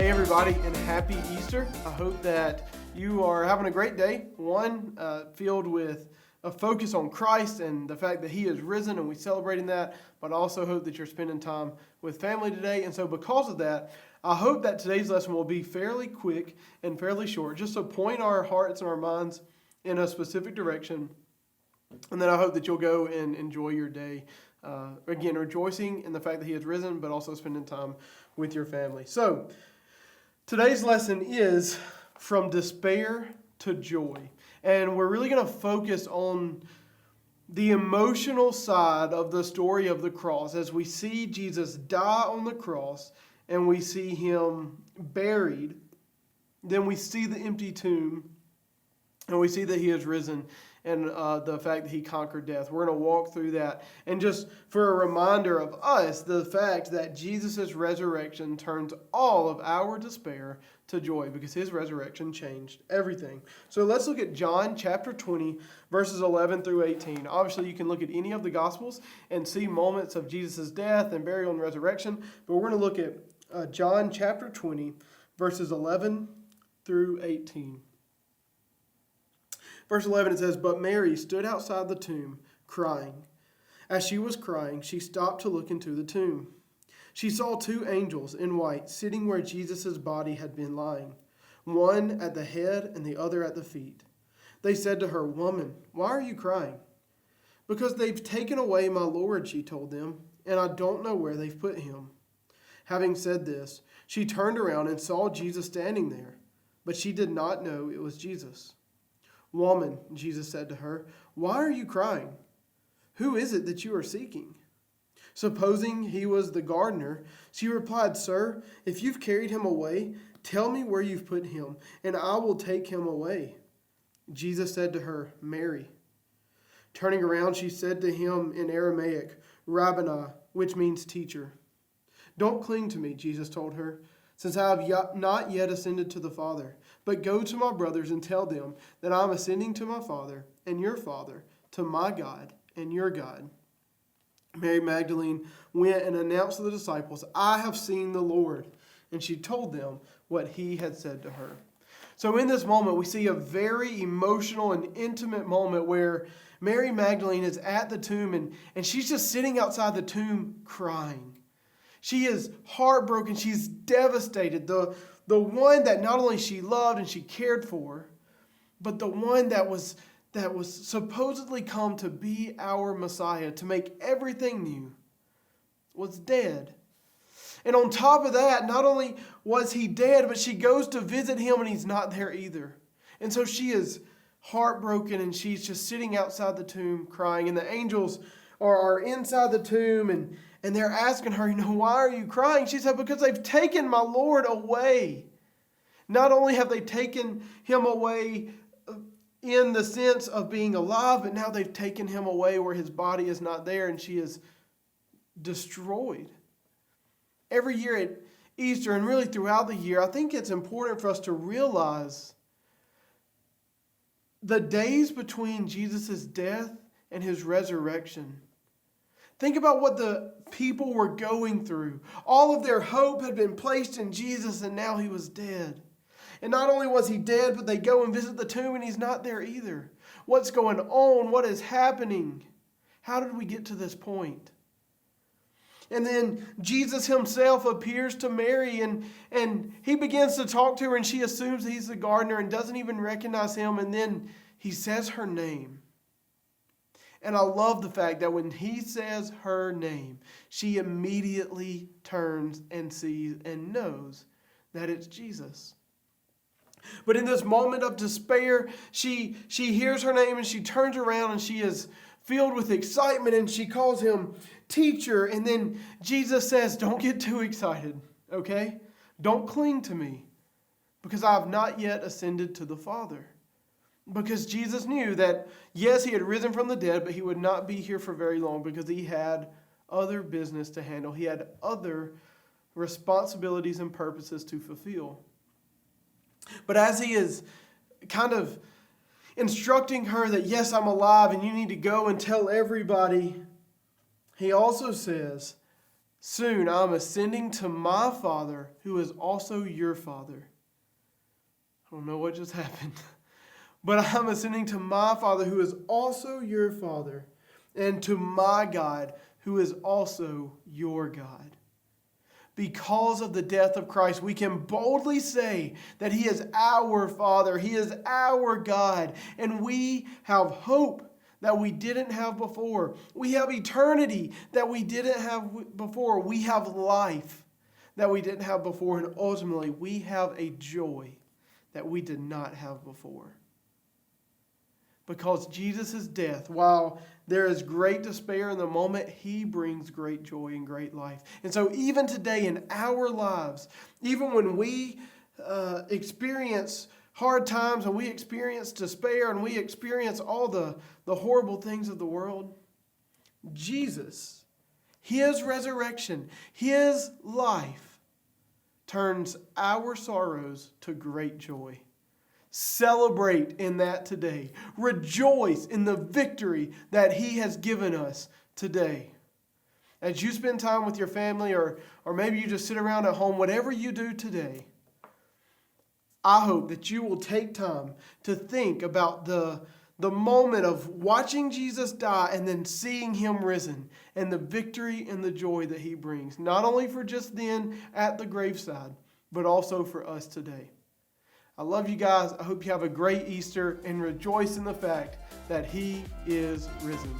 Hey everybody, and happy Easter. I hope that you are having a great day. One, filled with a focus on Christ and the fact that He is risen and we're celebrating that, but I also hope that you're spending time with family today. And so because of that, I hope that today's lesson will be fairly quick and fairly short, just to point our hearts and our minds in a specific direction. And then I hope that you'll go and enjoy your day. Again, rejoicing in the fact that He has risen, but also spending time with your family. So, today's lesson is from despair to joy. And we're really going to focus on the emotional side of the story of the cross as we see Jesus die on the cross and we see Him buried. Then we see the empty tomb and we see that He has risen and the fact that He conquered death. We're going to walk through that. And just for a reminder of us, the fact that Jesus' resurrection turns all of our despair to joy because His resurrection changed everything. So let's look at John chapter 20, verses 11 through 18. Obviously, you can look at any of the Gospels and see moments of Jesus' death and burial and resurrection. But we're going to look at John chapter 20, verses 11 through 18. Verse 11, it says, "But Mary stood outside the tomb, crying. As she was crying, she stopped to look into the tomb. She saw two angels in white sitting where Jesus' body had been lying, one at the head and the other at the feet. They said to her, 'Woman, why are you crying?' 'Because they've taken away my Lord,' she told them, 'and I don't know where they've put Him.' Having said this, she turned around and saw Jesus standing there, but she did not know it was Jesus. 'Woman,' Jesus said to her, 'why are you crying? Who is it that you are seeking?' Supposing He was the gardener, she replied, 'Sir, if you've carried Him away, tell me where you've put Him, and I will take Him away.' Jesus said to her, 'Mary.' Turning around, she said to Him in Aramaic, 'Rabboni,' which means teacher. 'Don't cling to me,' Jesus told her, 'since I have not yet ascended to the Father. But go to my brothers and tell them that I am ascending to my Father and your Father, to my God and your God.' Mary Magdalene went and announced to the disciples, 'I have seen the Lord.' And she told them what He had said to her." So in this moment, we see a very emotional and intimate moment where Mary Magdalene is at the tomb and she's just sitting outside the tomb crying. She is heartbroken. She's devastated. The one that not only she loved and she cared for, but the one that was supposedly come to be our Messiah, to make everything new, was dead. And on top of that, not only was He dead, but she goes to visit Him and He's not there either. And so she is heartbroken and she's just sitting outside the tomb crying. And the angels are inside the tomb and they're asking her, "Why are you crying?" She said, "Because they've taken my Lord away." Not only have they taken Him away in the sense of being alive, but now they've taken Him away where His body is not there and she is destroyed. Every year at Easter and really throughout the year, I think it's important for us to realize the days between Jesus' death and His resurrection. Think about what the people were going through. All of their hope had been placed in Jesus and now He was dead. And not only was He dead, but they go and visit the tomb and He's not there either. What's going on? What is happening? How did we get to this point? And then Jesus Himself appears to Mary and He begins to talk to her and she assumes He's the gardener and doesn't even recognize Him. And then He says her name. And I love the fact that when He says her name, she immediately turns and sees and knows that it's Jesus. But in this moment of despair, she hears her name and she turns around and she is filled with excitement and she calls Him teacher. And then Jesus says, "Don't get too excited, okay? Don't cling to me because I have not yet ascended to the Father." Because Jesus knew that, yes, He had risen from the dead, but He would not be here for very long because He had other business to handle. He had other responsibilities and purposes to fulfill. But as He is kind of instructing her that, yes, I'm alive and you need to go and tell everybody, He also says, Soon I am ascending to my Father, who is also your Father. I don't know what just happened. But I am ascending to my Father, who is also your Father, and to my God, who is also your God. Because of the death of Christ, we can boldly say that He is our Father, He is our God, and we have hope that we didn't have before. We have eternity that we didn't have before. We have life that we didn't have before, and ultimately we have a joy that we did not have before. Because Jesus' death, while there is great despair in the moment, He brings great joy and great life. And so even today in our lives, even when we experience hard times and we experience despair and we experience all the horrible things of the world, Jesus, His resurrection, His life turns our sorrows to great joy. Celebrate in that today. Rejoice in the victory that He has given us today. As you spend time with your family, or maybe you just sit around at home, whatever you do today, I hope that you will take time to think about the moment of watching Jesus die and then seeing Him risen and the victory and the joy that He brings, not only for just then at the graveside, but also for us today. I love you guys. I hope you have a great Easter and rejoice in the fact that He is risen.